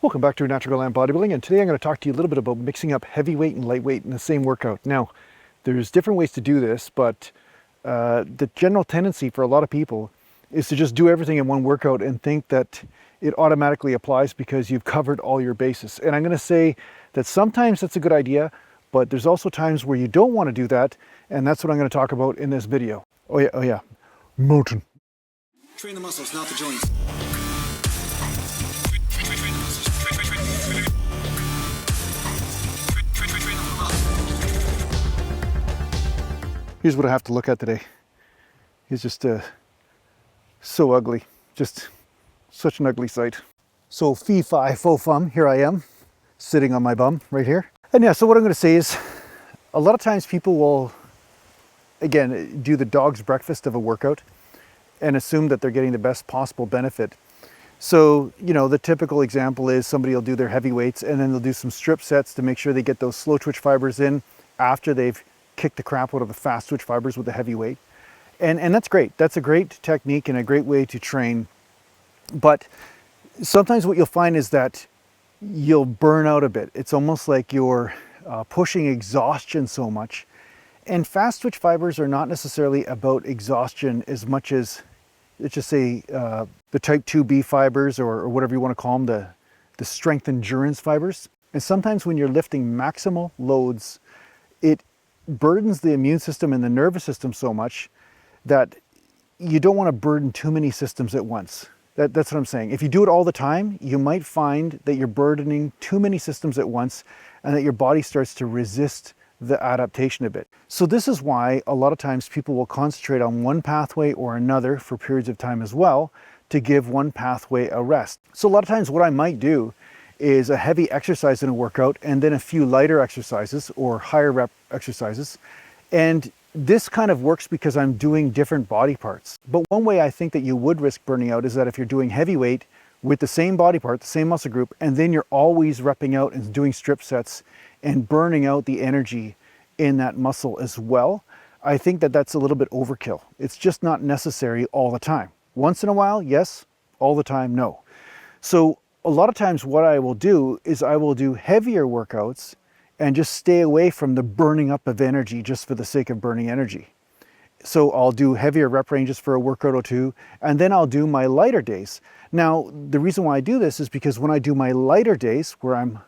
Welcome back to Natural Gland Bodybuilding, and today I'm going to talk to you a little bit about mixing up heavyweight and lightweight in the same workout. Now, there's different ways to do this, but the general tendency for a lot of people is to just do everything in one workout and think that it automatically applies because you've covered all your bases. And I'm going to say that sometimes that's a good idea, but there's also times where you don't want to do that, and that's what I'm going to talk about in this video. Oh yeah, mountain. Train the muscles, not the joints. Here's what I have to look at today. It's just so ugly, just such an ugly sight. So fee fi fo fum, here I am, sitting on my bum right here. And yeah, so what I'm going to say is, a lot of times people will, again, do the dog's breakfast of a workout and assume that they're getting the best possible benefit. So, you know, the typical example is somebody will do their heavy weights and then they'll do some strip sets to make sure they get those slow twitch fibers in after they've kicked the crap out of the fast twitch fibers with the heavy weight. And that's great. That's a great technique and a great way to train. But sometimes what you'll find is that you'll burn out a bit. It's almost like you're pushing exhaustion so much. And fast twitch fibers are not necessarily about exhaustion as much as, let's just say, the type 2B fibers or whatever you want to call them, the strength endurance fibers. And sometimes when you're lifting maximal loads, it burdens the immune system and the nervous system so much that you don't want to burden too many systems at once. That's what I'm saying. If you do it all the time, you might find that you're burdening too many systems at once and that your body starts to resist the adaptation a bit. So this is why a lot of times people will concentrate on one pathway or another for periods of time as well to give one pathway a rest. So a lot of times what I might do is a heavy exercise in a workout and then a few lighter exercises or higher rep exercises. And this kind of works because I'm doing different body parts. But one way I think that you would risk burning out is that if you're doing heavyweight with the same body part, the same muscle group, and then you're always repping out and doing strip sets and burning out the energy in that muscle as well, I think that that's a little bit overkill. It's just not necessary all the time. Once in a while, yes. All the time, no. So a lot of times what I will do is I will do heavier workouts and just stay away from the burning up of energy just for the sake of burning energy. So I'll do heavier rep ranges for a workout or two, and then I'll do my lighter days. Now, the reason why I do this is because when I do my lighter days, where I'm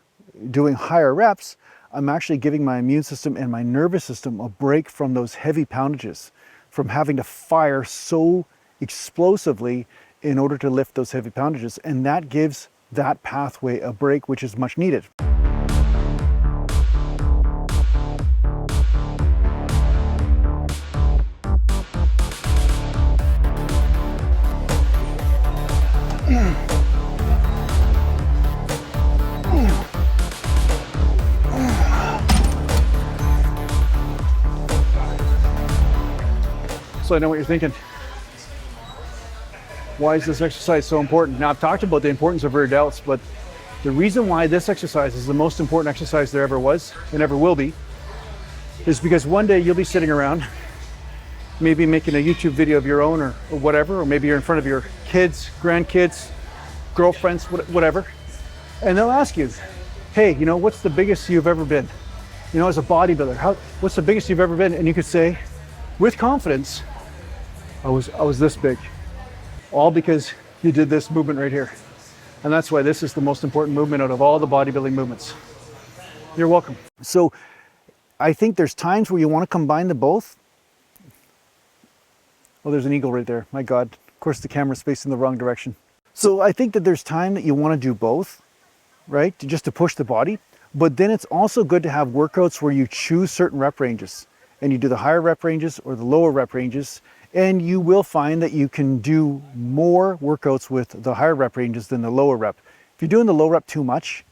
doing higher reps, I'm actually giving my immune system and my nervous system a break from those heavy poundages, from having to fire so explosively in order to lift those heavy poundages. And that gives that pathway a break, which is much needed. So I know what you're thinking. Why is this exercise so important? Now, I've talked about the importance of rear delts, but the reason why this exercise is the most important exercise there ever was and ever will be is because one day you'll be sitting around, maybe making a YouTube video of your own or whatever, or maybe you're in front of your kids, grandkids, girlfriends, whatever, and they'll ask you, hey, you know, what's the biggest you've ever been? You know, as a bodybuilder, what's the biggest you've ever been? And you could say, with confidence, I was this big. All because you did this movement right here. And that's why this is the most important movement out of all the bodybuilding movements. You're welcome. So I think there's times where you want to combine the both. Oh, there's an eagle right there. My God. Of course, the camera's facing the wrong direction. So I think that there's time that you want to do both, right? Just to push the body. But then it's also good to have workouts where you choose certain rep ranges and you do the higher rep ranges or the lower rep ranges. And you will find that you can do more workouts with the higher rep ranges than the lower rep. If you're doing the low rep too much,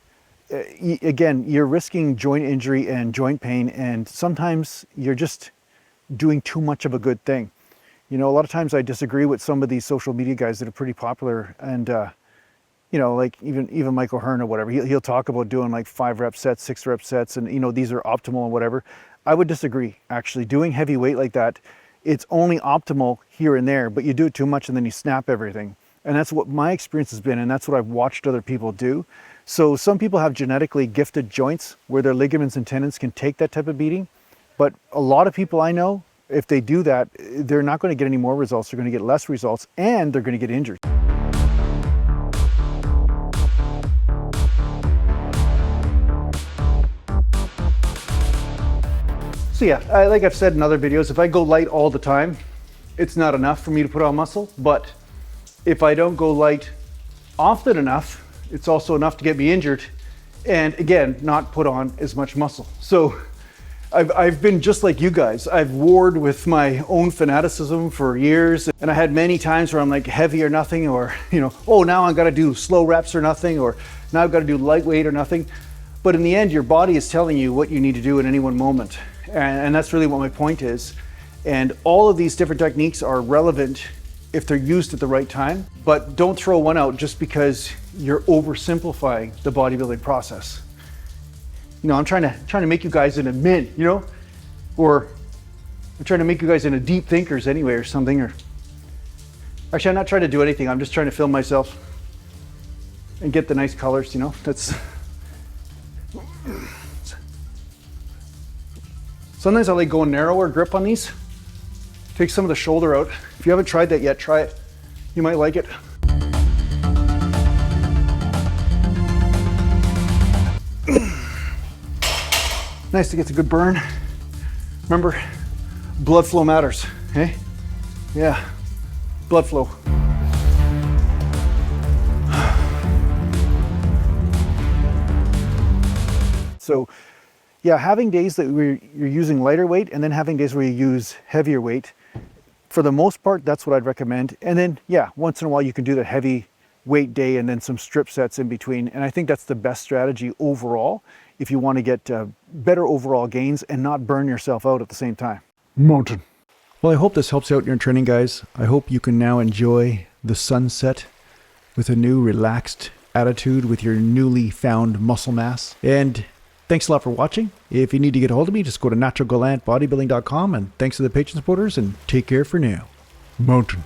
again, you're risking joint injury and joint pain, and sometimes you're just doing too much of a good thing. You know, a lot of times I disagree with some of these social media guys that are pretty popular, and you know, like even Michael Hearn or whatever, he'll talk about doing like 5 rep sets, 6 rep sets, and you know, these are optimal and whatever. I would disagree, actually. Doing heavy weight like that, it's only optimal here and there, but you do it too much and then you snap everything. And that's what my experience has been, and that's what I've watched other people do. So some people have genetically gifted joints where their ligaments and tendons can take that type of beating. But a lot of people I know, if they do that, they're not going to get any more results. They're going to get less results and they're going to get injured. So yeah, like I've said in other videos, if I go light all the time, it's not enough for me to put on muscle. But if I don't go light often enough, it's also enough to get me injured and again, not put on as much muscle. So I've been just like you guys. I've warred with my own fanaticism for years, and I had many times where I'm like heavy or nothing, or oh, now I've got to do slow reps or nothing, or now I've got to do lightweight or nothing. But in the end, your body is telling you what you need to do in any one moment. And that's really what my point is. And all of these different techniques are relevant if they're used at the right time, but don't throw one out just because you're oversimplifying the bodybuilding process. I'm trying to make you guys into mint, or I'm trying to make you guys into deep thinkers anyway, or something. Or actually, I'm not trying to do anything. I'm just trying to film myself and get the nice colors. That's. Sometimes I like going narrower grip on these. Take some of the shoulder out. If you haven't tried that yet, try it. You might like it. Nice to get a good burn. Remember, blood flow matters, hey? Yeah, blood flow. So, yeah, having days that you're using lighter weight and then having days where you use heavier weight, for the most part, that's what I'd recommend. And then, yeah, once in a while you can do the heavy weight day and then some strip sets in between. And I think that's the best strategy overall if you want to get better overall gains and not burn yourself out at the same time. Mountain. Well, I hope this helps out in your training, guys. I hope you can now enjoy the sunset with a new relaxed attitude with your newly found muscle mass. And thanks a lot for watching. If you need to get a hold of me, just go to naturalgallantbodybuilding.com, and thanks to the Patreon supporters, and take care for now. Mountain.